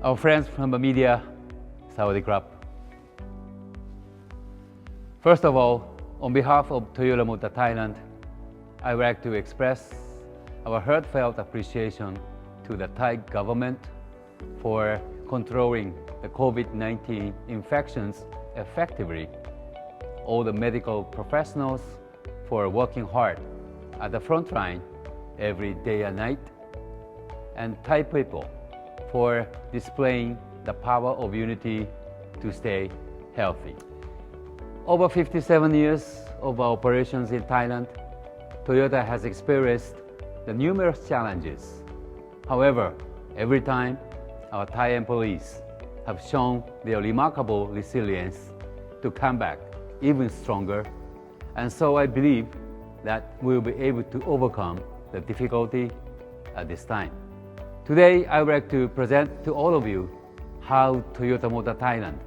Our friends from the media, Sawadee Krap. First of all, on behalf of Toyota Motor Thailand, I would like to express our heartfelt appreciation to the Thai government for controlling the COVID-19 infections effectively, all the medical professionals for working hard at the front line every day and night, and Thai people for displaying the power of unity to stay healthy. Over 57 years of our operations in Thailand, Toyota has experienced the numerous challenges. However, every time our Thai employees have shown their remarkable resilience to come back even stronger, and so I believe that we will be able to overcome the difficulty at this time. Today, I would like to present to all of you how Toyota Motor Thailand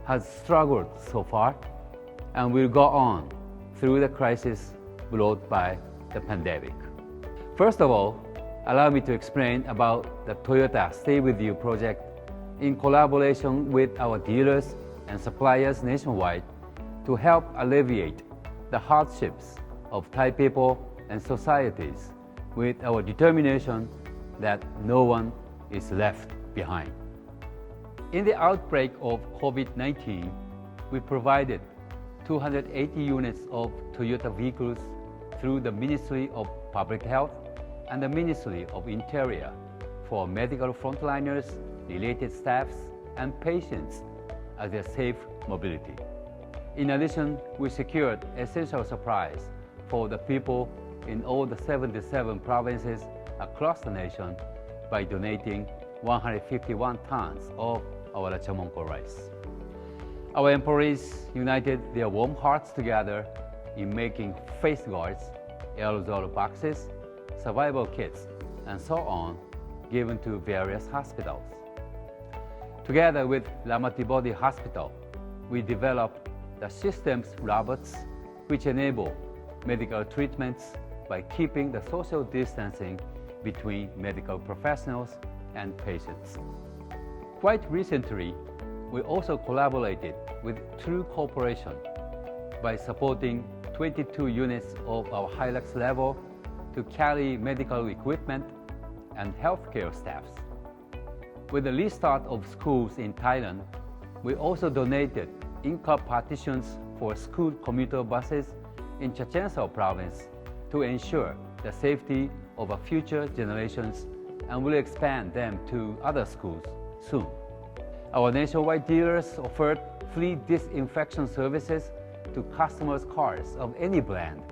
has struggled so far and will go on through the crisis brought by the pandemic. First of all, allow me to explain about the Toyota Stay With You project in collaboration with our dealers and suppliers nationwide to help alleviate the hardships of Thai people and societies with our determination that no one is left behind. In the outbreak of COVID-19, we provided 280 units of Toyota vehicles through the Ministry of Public Health and the Ministry of Interior for medical frontliners, related staffs, and patients as their safe mobility. In addition, we secured essential supplies for the people in all the 77 provinces across the nation by donating 151 tons of our Rachamonko rice. Our employees united their warm hearts together in making face guards, aerosol boxes, survival kits, and so on, given to various hospitals. Together with Lamatibodi Hospital, we developed the systems robots which enable medical treatments by keeping the social distancing between medical professionals and patients. Quite recently, we also collaborated with True Corporation by supporting 22 units of our Hilux level to carry medical equipment and healthcare staffs. With the restart of schools in Thailand, we also donated in-car partitions for school commuter buses in Chichen province to ensure the safety of our future generations, and will expand them to other schools soon. Our nationwide dealers offered free disinfection services to customers' cars of any brand,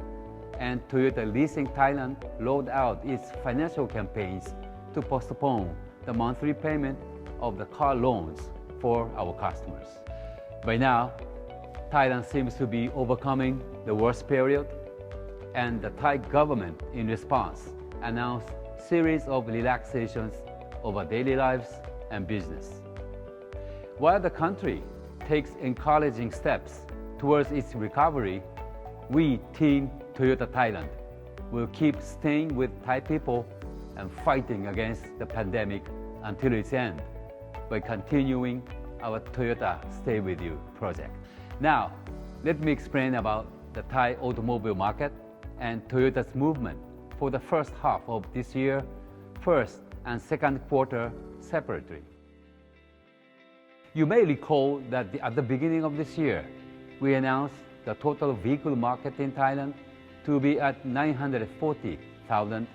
and Toyota Leasing Thailand rolled out its financial campaigns to postpone the monthly payment of the car loans for our customers. By now, Thailand seems to be overcoming the worst period, and the Thai government, in response, announced a series of relaxations of our daily lives and business. While the country takes encouraging steps towards its recovery, we, Team Toyota Thailand, will keep staying with Thai people and fighting against the pandemic until its end by continuing our Toyota Stay With You project. Now, let me explain about the Thai automobile market and Toyota's movement for the first half of this year, first and second quarter separately. You may recall that at the beginning of this year, we announced the total vehicle market in Thailand to be at 940,000,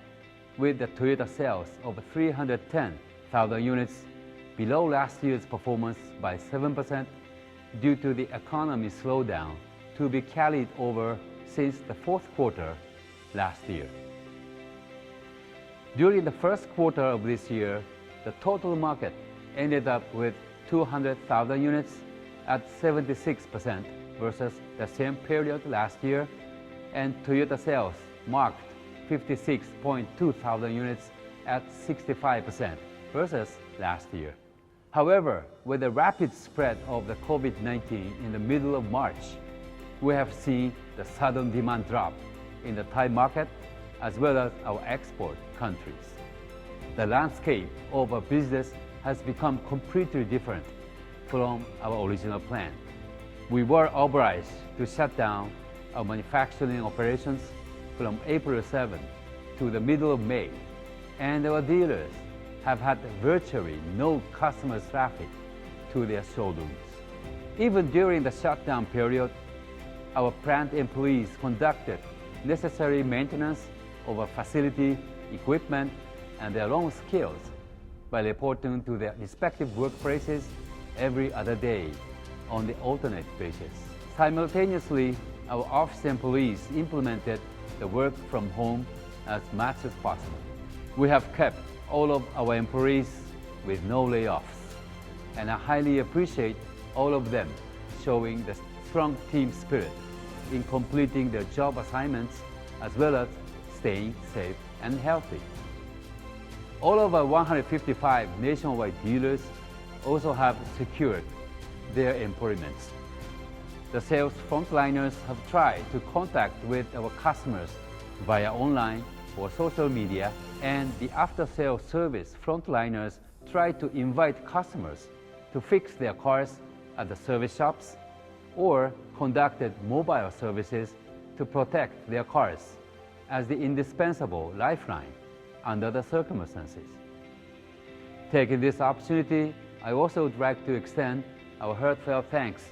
with the Toyota sales of 310,000 units below last year's performance by 7% due to the economy slowdown to be carried over since the fourth quarter last year. During the first quarter of this year, the total market ended up with 200,000 units at 76% versus the same period last year, and Toyota sales marked 56.2 thousand units at 65% versus last year. However, with the rapid spread of the COVID-19 in the middle of March, we have seen the sudden demand drop in the Thai market as well as our export countries. The landscape of our business has become completely different from our original plan. We were obliged to shut down our manufacturing operations from April 7 to the middle of May, and our dealers have had virtually no customer traffic to their showrooms. Even during the shutdown period, our plant employees conducted necessary maintenance of our facility, equipment, and their own skills by reporting to their respective workplaces every other day on the alternate basis. Simultaneously, our office employees implemented the work from home as much as possible. We have kept all of our employees with no layoffs, and I highly appreciate all of them showing the strong team spirit in completing their job assignments as well as staying safe and healthy. All of our 155 nationwide dealers also have secured their employments. The sales frontliners have tried to contact with our customers via online or social media, and the after-sales service frontliners try to invite customers to fix their cars at the service shops or conducted mobile services to protect their cars as the indispensable lifeline under the circumstances. Taking this opportunity, I also would like to extend our heartfelt thanks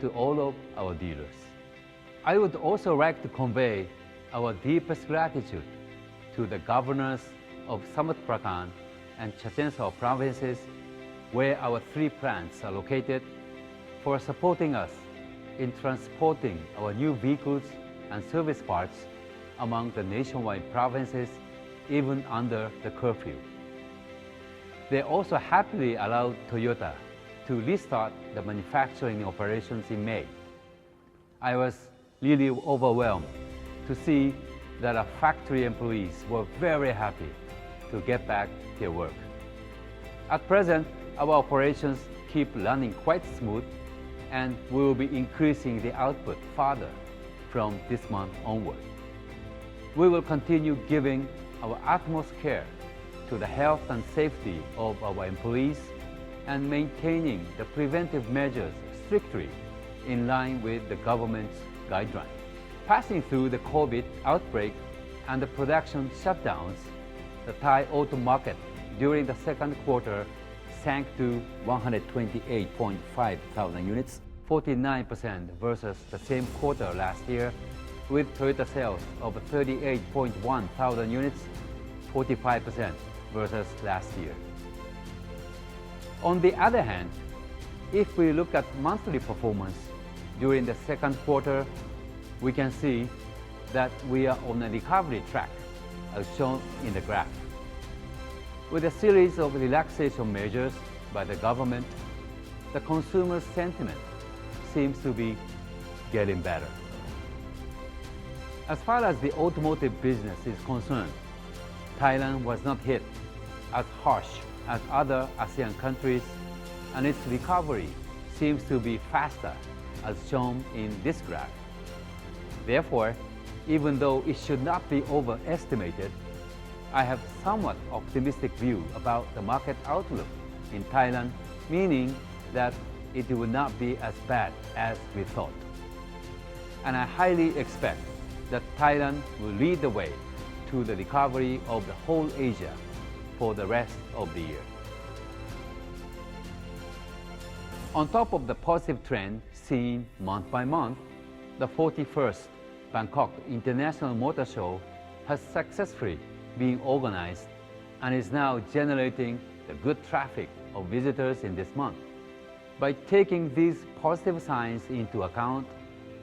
to all of our dealers. I would also like to convey our deepest gratitude to the governors of Samut Prakan and Chachoengsao provinces, where our 3 plants are located, for supporting us in transporting our new vehicles and service parts among the nationwide provinces even under the curfew. They also happily allowed Toyota to restart the manufacturing operations in May. I was really overwhelmed to see that our factory employees were very happy to get back their work. At present, our operations keep running quite smooth, and we will be increasing the output further from this month onward. We will continue giving our utmost care to the health and safety of our employees and maintaining the preventive measures strictly in line with the government's guidelines. Passing through the COVID outbreak and the production shutdowns, the Thai auto market during the second quarter sank to 128.5 thousand units, 49% versus the same quarter last year, with Toyota sales of 38.1 thousand units, 45% versus last year. On the other hand, if we look at monthly performance during the second quarter, we can see that we are on a recovery track, as shown in the graph. With a series of relaxation measures by the government, the consumer sentiment seems to be getting better. As far as the automotive business is concerned, Thailand was not hit as harsh as other ASEAN countries, and its recovery seems to be faster, as shown in this graph. Therefore, even though it should not be overestimated, I have somewhat optimistic view about the market outlook in Thailand, meaning that it will not be as bad as we thought. And I highly expect that Thailand will lead the way to the recovery of the whole Asia for the rest of the year. On top of the positive trend seen month by month, the 41st Bangkok International Motor Show has successfully been organized and is now generating the good traffic of visitors in this month. By taking these positive signs into account,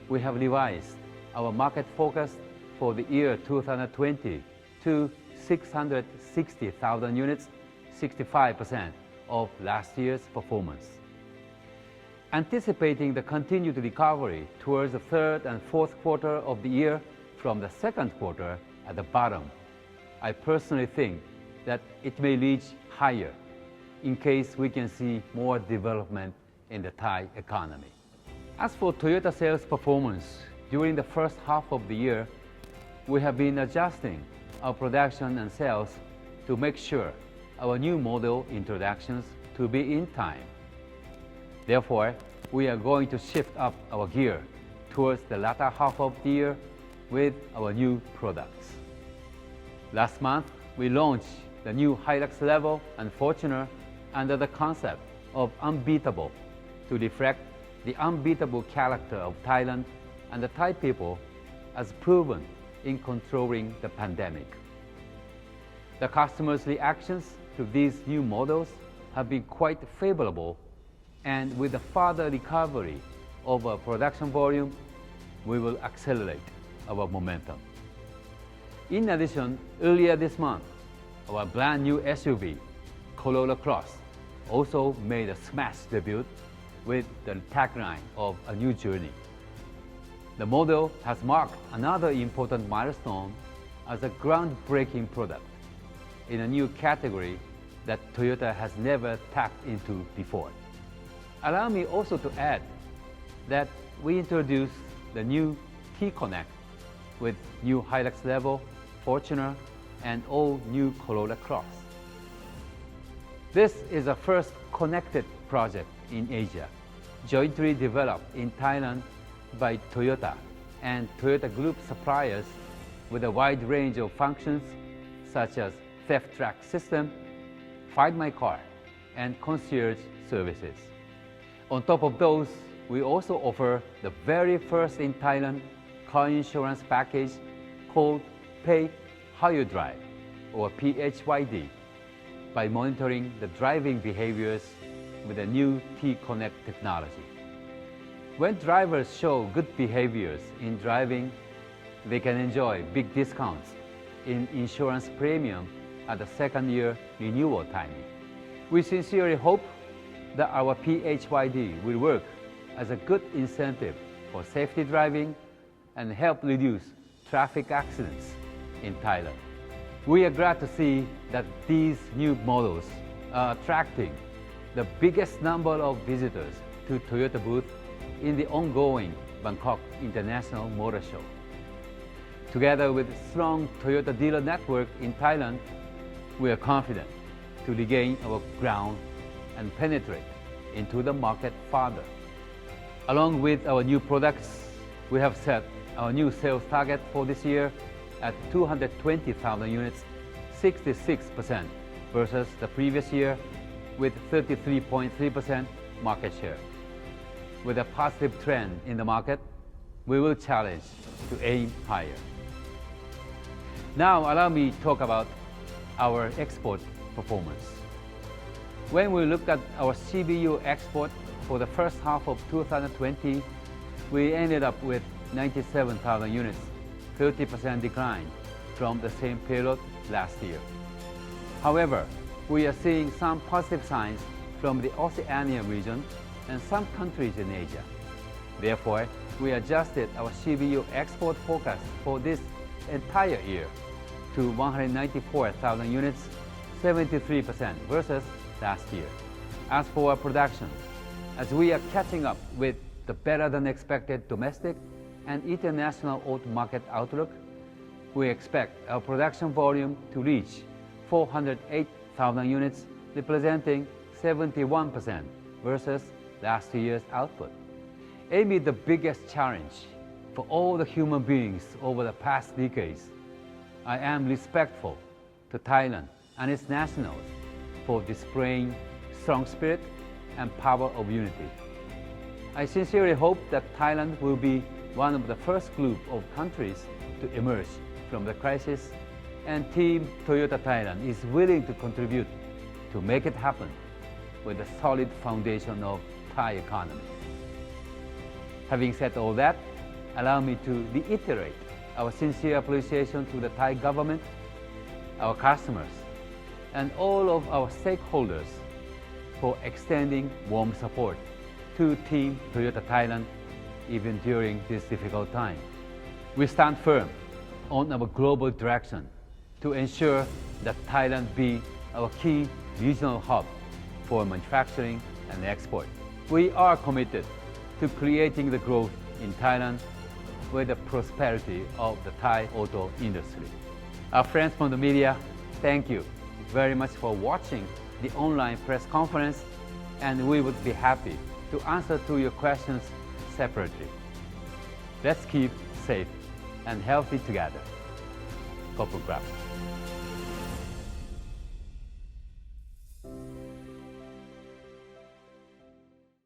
we have revised our market focus for the year 2020 to 660,000 units, 65% of last year's performance. Anticipating the continued recovery towards the third and fourth quarter of the year from the second quarter at the bottom, I personally think that it may reach higher in case we can see more development in the Thai economy. As for Toyota sales performance, during the first half of the year, we have been adjusting our production and sales to make sure our new model introductions to be in time. Therefore, we are going to shift up our gear towards the latter half of the year with our new products. Last month, we launched the new Hilux Level and Fortuner under the concept of unbeatable to reflect the unbeatable character of Thailand and the Thai people as proven in controlling the pandemic. The customers' reactions to these new models have been quite favorable, and with the further recovery of our production volume, we will accelerate our momentum. In addition, earlier this month, our brand new SUV, Corolla Cross, also made a smash debut with the tagline of a new journey. The model has marked another important milestone as a groundbreaking product in a new category that Toyota has never tapped into before. Allow me also to add that we introduced the new T-Connect with new Hilux Level, Fortuner, and all new Corolla Cross. This is a first connected project in Asia, jointly developed in Thailand by Toyota and Toyota Group suppliers with a wide range of functions such as theft track system, Find My Car, and concierge services. On top of those, we also offer the very first in Thailand car insurance package called Pay How You Drive, or PHYD, by monitoring the driving behaviors with the new T-Connect technology. When drivers show good behaviors in driving, they can enjoy big discounts in insurance premium at the second-year renewal timing. We sincerely hope that our PHYD will work as a good incentive for safety driving and help reduce traffic accidents in Thailand. We are glad to see that these new models are attracting the biggest number of visitors to Toyota booth in the ongoing Bangkok International Motor Show. Together with strong Toyota dealer network in Thailand, we are confident to regain our ground and penetrate into the market further. Along with our new products, we have set our new sales target for this year at 220,000 units, 66% versus the previous year, with 33.3% market share. With a positive trend in the market, we will challenge to aim higher. Now allow me to talk about our export performance. When we look at our CBU export for the first half of 2020, we ended up with 97,000 units, 30% decline from the same period last year. However, we are seeing some positive signs from the Oceania region and some countries in Asia. Therefore, we adjusted our CBU export forecast for this entire year to 194,000 units, 73% versus last year. As for our production, as we are catching up with the better-than-expected domestic and international auto market outlook, we expect our production volume to reach 408,000 units, representing 71% versus last year's output. Amid the biggest challenge for all the human beings over the past decades, I am respectful to Thailand and its nationals for displaying strong spirit and power of unity. I sincerely hope that Thailand will be one of the first group of countries to emerge from the crisis, and Team Toyota Thailand is willing to contribute to make it happen with a solid foundation of Thai economy. Having said all that, allow me to reiterate our sincere appreciation to the Thai government, our customers, and all of our stakeholders for extending warm support to Team Toyota Thailand even during this difficult time. We stand firm on our global direction to ensure that Thailand be our key regional hub for manufacturing and export. We are committed to creating the growth in Thailand with the prosperity of the Thai auto industry. Our friends from the media, thank you very much for watching the online press conference, and we would be happy to answer to your questions separately. Let's keep safe and healthy together. ขอบคุณครับ